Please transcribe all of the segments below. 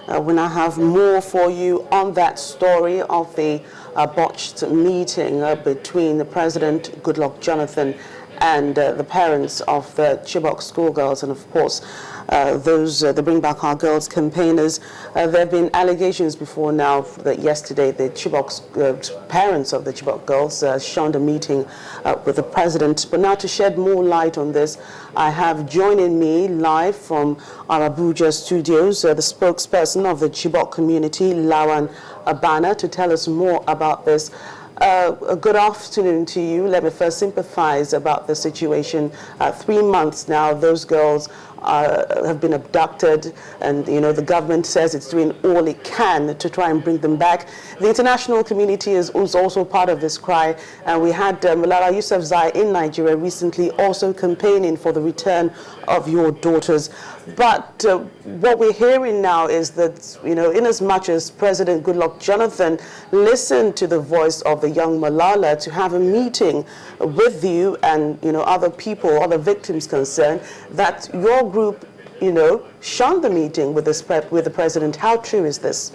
We now have more for you on that story of the botched meeting between the President, Goodluck Jonathan, and the parents of the Chibok schoolgirls, and of course the Bring Back Our Girls campaigners. There have been allegations before now that yesterday the Chibok parents of the Chibok girls shunned a meeting with the President. But now to shed more light on this, I have joining me live from our Abuja studios the spokesperson of the Chibok Community, Lawan Abana, to tell us more about this. A good afternoon to you. Let me first sympathize about the situation. 3 months now, those girls have been abducted, and the government says it's doing all it can to try and bring them back. The international community is also part of this cry, and we had Malala Yousafzai in Nigeria recently also campaigning for the return of your daughters. But what we're hearing now is that, in as much as President Goodluck Jonathan listened to the voice of the young Malala to have a meeting with you and, other people, other victims concerned, that your group, shunned the meeting with the President. How true is this?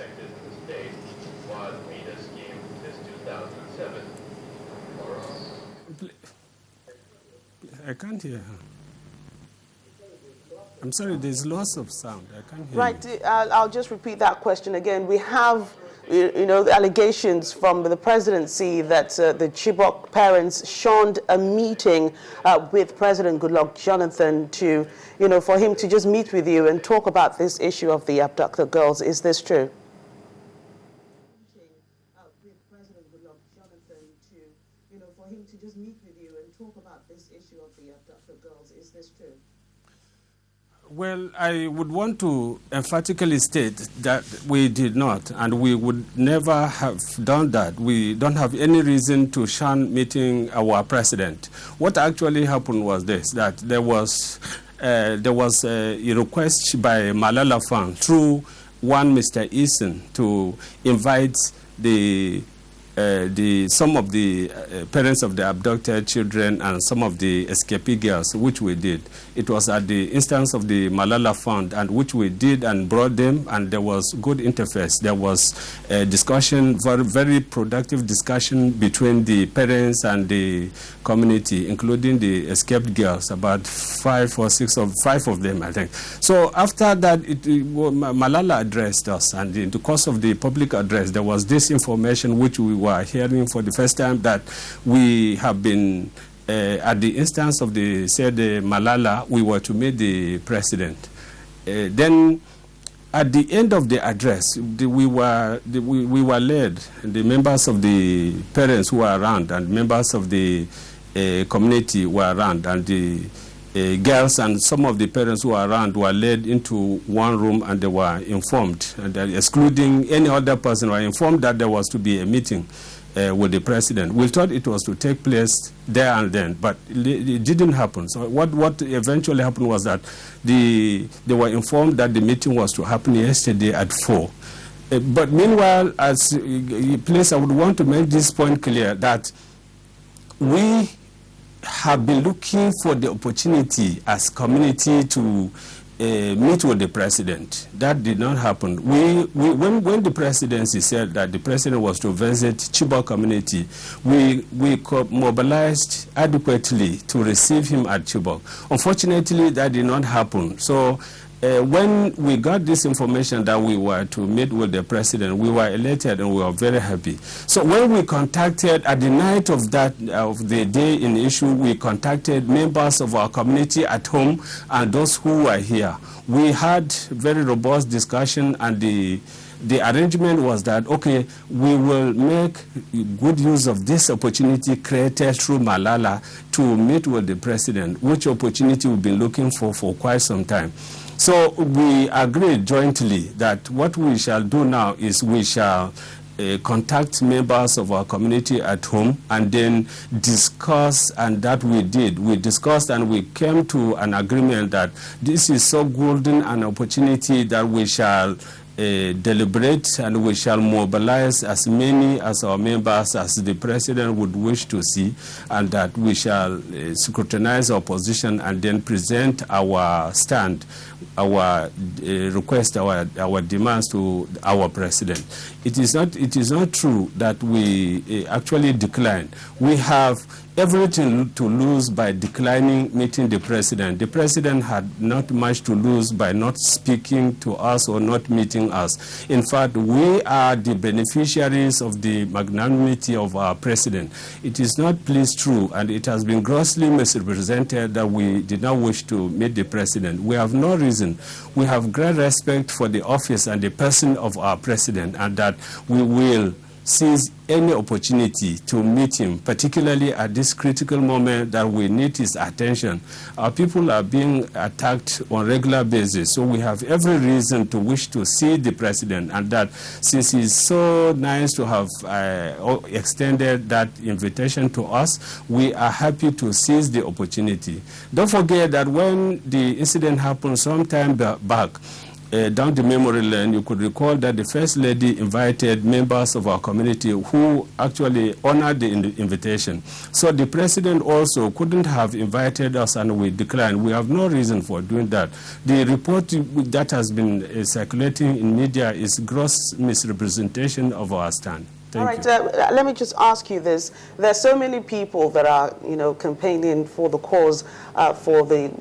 I can't hear her. I'm sorry, there's lots of sound. I can't hear Right, you. I'll just repeat that question again. We have, the allegations from the presidency that the Chibok parents shunned a meeting with President Goodluck Jonathan to, for him to just meet with you and talk about this issue of the abducted girls. Is this true? With President Goodluck Jonathan to, for him to just meet with you and talk about this issue of the abducted girls. Is this true? Well, I would want to emphatically state that we did not, and we would never have done that. We don't have any reason to shun meeting our president. What actually happened was this, that there was a request by Malala Fund through one Mr. Eason to invite some of the parents of the abducted children and some of the escapee girls, which we did. It was at the instance of the Malala Fund, and which we did and brought them, and there was good interface. There was a discussion, very, very productive discussion between the parents and the community, including the escaped girls, about 5 of them, I think. So after that, Malala addressed us, and in the course of the public address, there was this information which we were hearing for the first time, that we have been, at the instance of the said Malala, we were to meet the president. Then at the end of the address, we were led, the members of the parents who were around and members of the community were around, and the girls and some of the parents who were around were led into one room, and they were informed, and excluding any other person, were informed that there was to be a meeting with the president. We thought it was to take place there and then, but it didn't happen. So what eventually happened was that they were informed that the meeting was to happen yesterday at 4. But meanwhile, please, I would want to make this point clear, that we have been looking for the opportunity as community to meet with the president. That did not happen. When the presidency said that the president was to visit Chibok Community, we mobilized adequately to receive him at Chibok. Unfortunately, that did not happen. So when we got this information that we were to meet with the president, we were elated and we were very happy. So when we contacted, at the night of the day in issue, we contacted members of our community at home and those who were here. We had very robust discussion, and the arrangement was that, okay, we will make good use of this opportunity created through Malala to meet with the president, which opportunity we've been looking for quite some time. So we agreed jointly that what we shall do now is we shall contact members of our community at home and then discuss, and that we did. We discussed and we came to an agreement that this is so golden an opportunity that we shall deliberate, and we shall mobilize as many as our members as the president would wish to see, and that we shall scrutinize our position and then present our stand, our request, our demands to our president. It is not true that we actually decline. We have everything to lose by declining meeting the president. The president had not much to lose by not speaking to us or not meeting us. In fact, we are the beneficiaries of the magnanimity of our president. It is not please true, and it has been grossly misrepresented that we did not wish to meet the president. We have no reason. We have great respect for the office and the person of our president, and that we will seize any opportunity to meet him, particularly at this critical moment that we need his attention. Our people are being attacked on a regular basis, so we have every reason to wish to see the president, and that since he's so nice to have extended that invitation to us, we are happy to seize the opportunity. Don't forget that when the incident happened some time back, down the memory lane, you could recall that the First Lady invited members of our community who actually honored the invitation. So the President also couldn't have invited us, and we declined. We have no reason for doing that. The report that has been circulating in media is gross misrepresentation of our stand. All right, let me just ask you this. There are so many people that are, campaigning for the cause for the,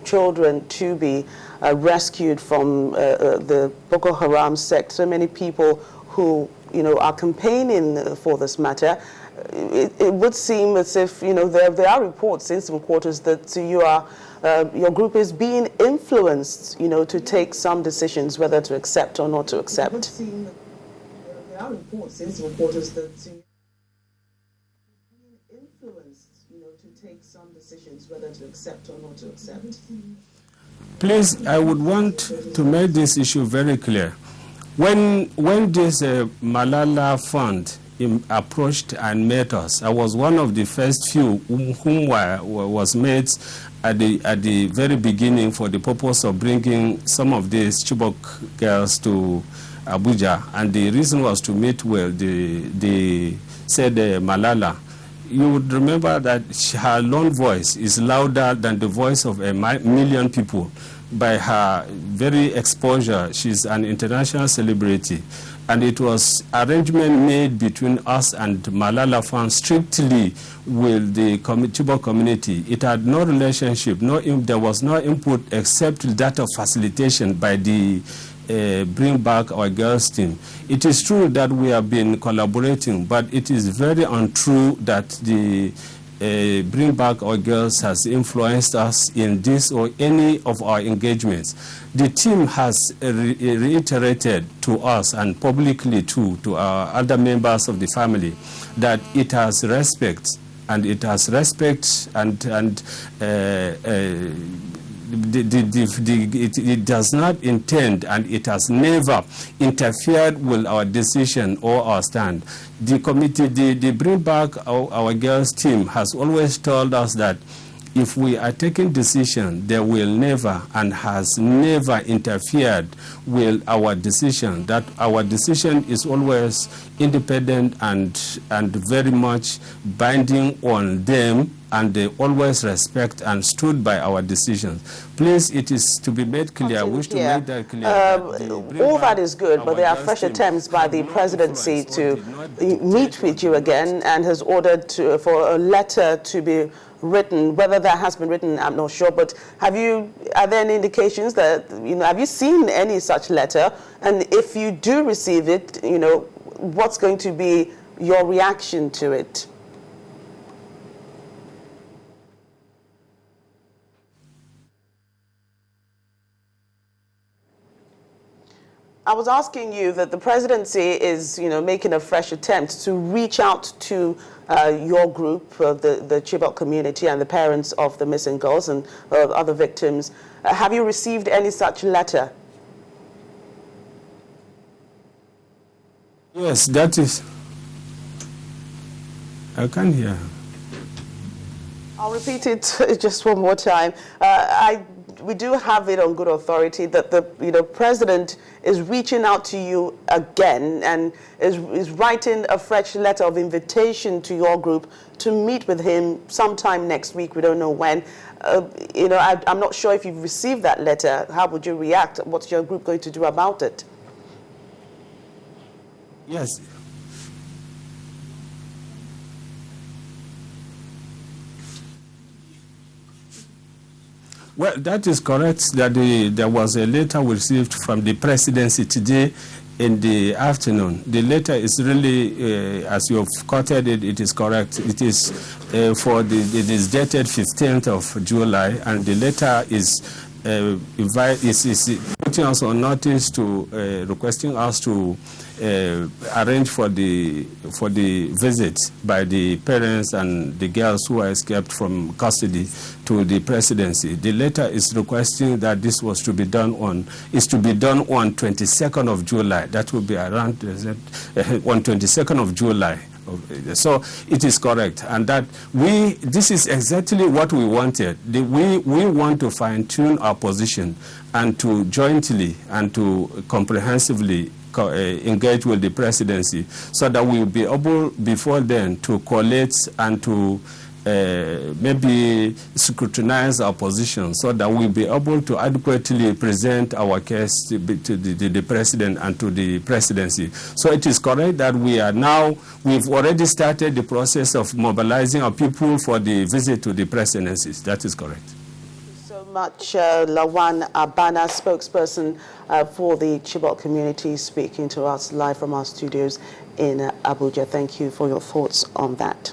children to be rescued from the Boko Haram sect. So many people who, are campaigning for this matter. It would seem as if, there are reports in some quarters that your group is being influenced, to take some decisions whether to accept or not to accept. There are reports in some quarters that being influenced, to take some decisions whether to accept or not to accept. Please, I would want to make this issue very clear. When this Malala Fund approached and met us, I was one of the first few whom was met at the very beginning for the purpose of bringing some of these Chibok girls to Abuja, and the reason was to meet with the said Malala. You would remember that her lone voice is louder than the voice of a million people. By her very exposure, she's an international celebrity, and it was arrangement made between us and Malala Fund strictly with the Chibok community. It had no relationship, there was no input except that of facilitation by the Bring Back Our Girls team. It is true that we have been collaborating, but it is very untrue that the Bring Back Our Girls has influenced us in this or any of our engagements. The team has reiterated to us and publicly to our other members of the family that it has respect, and it has respect it does not intend, and it has never interfered with our decision or our stand. The committee, the Bring Back Our Girls team has always told us that if we are taking decision, they will never and has never interfered with our decision. That our decision is always independent and very much binding on them, and they always respect and stood by our decisions. Please, it is to be made clear. I wish to make that clear. All that is good, but there are fresh attempts by the presidency to meet with you again, and has ordered for a letter to be written. Whether that has been written, I'm not sure. But are there any indications that, have you seen any such letter? And if you do receive it, what's going to be your reaction to it? I was asking you that the presidency is, making a fresh attempt to reach out to your group, the Chibok community, and the parents of the missing girls and other victims. Have you received any such letter? Yes, that is. I can't hear. I'll repeat it just one more time. I we do have it on good authority that the president is reaching out to you again and is writing a fresh letter of invitation to your group to meet with him sometime next week. We don't know when. I'm not sure if you've received that letter. How would you react? What's your group going to do about it? Yes. Well, that is correct. That there was a letter we received from the presidency today in the afternoon. The letter is really, as you have quoted it, it is correct. It is it is dated 15th of July, and the letter is putting us on notice to requesting us to arrange for the visit by the parents and the girls who are escaped from custody to the presidency. The letter is requesting that this was to be done on 22nd of July. That will be around on 22nd of July. So it is correct, and that this is exactly what we wanted. We want to fine-tune our position and to jointly and to comprehensively engage with the presidency so that we will be able before then to collate and to maybe scrutinize our position so that we'll be able to adequately present our case to the president and to the presidency. So it is correct that we've already started the process of mobilizing our people for the visit to the presidency. That is correct. Thank you so much, Lawan Abana, spokesperson for the Chibok community, speaking to us live from our studios in Abuja. Thank you for your thoughts on that.